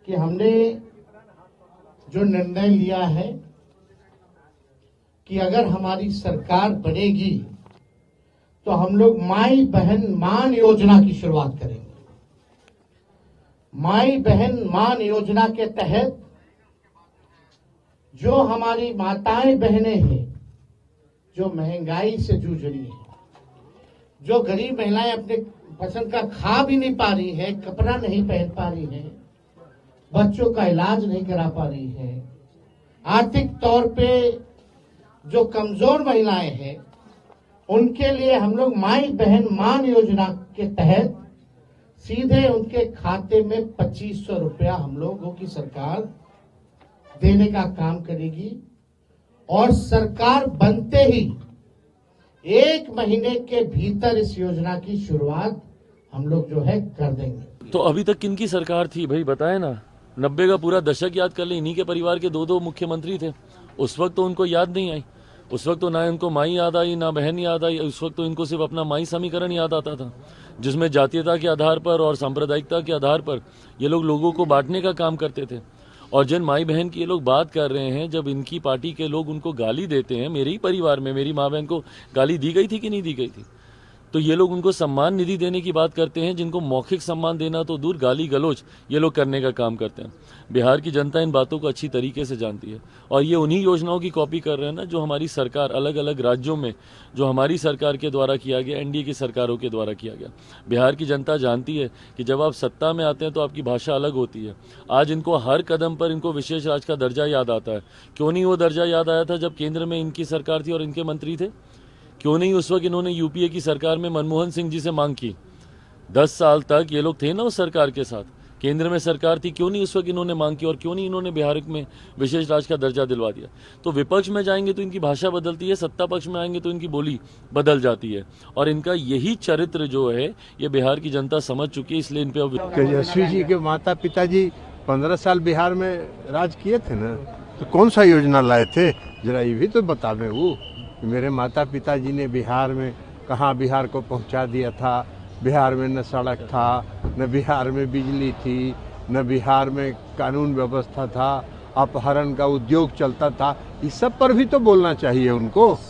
कि हमने जो निर्णय लिया है कि अगर हमारी सरकार बनेगी तो हम लोग माई बहन मान योजना की शुरुआत करेंगे। माई बहन मान योजना के तहत जो हमारी माताएं बहनें हैं, जो महंगाई से जूझ रही हैं, जो गरीब महिलाएं अपने पसंद का खा भी नहीं पा रही है, कपड़ा नहीं पहन पा रही है, बच्चों का इलाज नहीं करा पा रही है, आर्थिक तौर पे जो कमजोर महिलाएं हैं, उनके लिए हम लोग माई बहन मान योजना के तहत सीधे उनके खाते में 2500 रुपया हम लोगों की सरकार देने का काम करेगी। और सरकार बनते ही 1 महीने के भीतर इस योजना की शुरुआत हम लोग जो है कर देंगे। तो अभी तक किनकी सरकार थी भाई, बताए ना। 90 का पूरा दशक याद कर ले, इन्हीं के परिवार के 2 मुख्यमंत्री थे। उस वक्त तो उनको याद नहीं आई, उस वक्त तो ना उनको माई याद आई ना बहन याद आई। उस वक्त तो इनको सिर्फ अपना माई समीकरण याद आता था, जिसमें जातीयता के आधार पर और सांप्रदायिकता के आधार पर ये लोग लोगों को बांटने का काम करते थे। और जिन माई बहन की ये लोग बात कर रहे हैं, जब इनकी पार्टी के लोग उनको गाली देते हैं, मेरे ही परिवार में मेरी माँ बहन को गाली दी गई थी कि नहीं दी गई थी, तो ये लोग उनको सम्मान निधि देने की बात करते हैं, जिनको मौखिक सम्मान देना तो दूर, गाली गलौज ये लोग करने का काम करते हैं। बिहार की जनता इन बातों को अच्छी तरीके से जानती है और ये उन्हीं योजनाओं की कॉपी कर रहे हैं ना, जो हमारी सरकार अलग अलग राज्यों में, जो हमारी सरकार के द्वारा किया गया, एनडीए की सरकारों के द्वारा किया गया। बिहार की जनता जानती है कि जब आप सत्ता में आते हैं तो आपकी भाषा अलग होती है। आज इनको हर कदम पर इनको विशेष राज्य का दर्जा याद आता है। क्यों नहीं वो दर्जा याद आया था जब केंद्र में इनकी सरकार थी और इनके मंत्री थे? क्यों नहीं उस वक्त इन्होंने यूपीए की सरकार में मनमोहन सिंह जी से मांग की? 10 साल तक ये लोग थे ना उस सरकार के साथ, केंद्र में सरकार थी, क्यों नहीं उस वक्त इन्होंने मांग की? और क्यों नहीं इन्होंने बिहार में विशेष राज्य का दर्जा दिलवा दिया? तो विपक्ष में जाएंगे तो इनकी भाषा बदलती है, सत्ता पक्ष में आएंगे तो इनकी बोली बदल जाती है। और इनका यही चरित्र जो है ये बिहार की जनता समझ चुकी है, इसलिए इन पे तेजस्वी जी के माता पिताजी 15 साल बिहार में राज किए थे ना, तो कौन सा योजना लाए थे? जरा ये भी तो बतावे वो। मेरे माता पिताजी ने बिहार में कहाँ बिहार को पहुंचा दिया था। बिहार में न सड़क था, न बिहार में बिजली थी, न बिहार में कानून व्यवस्था था, अपहरण का उद्योग चलता था। इस सब पर भी तो बोलना चाहिए उनको।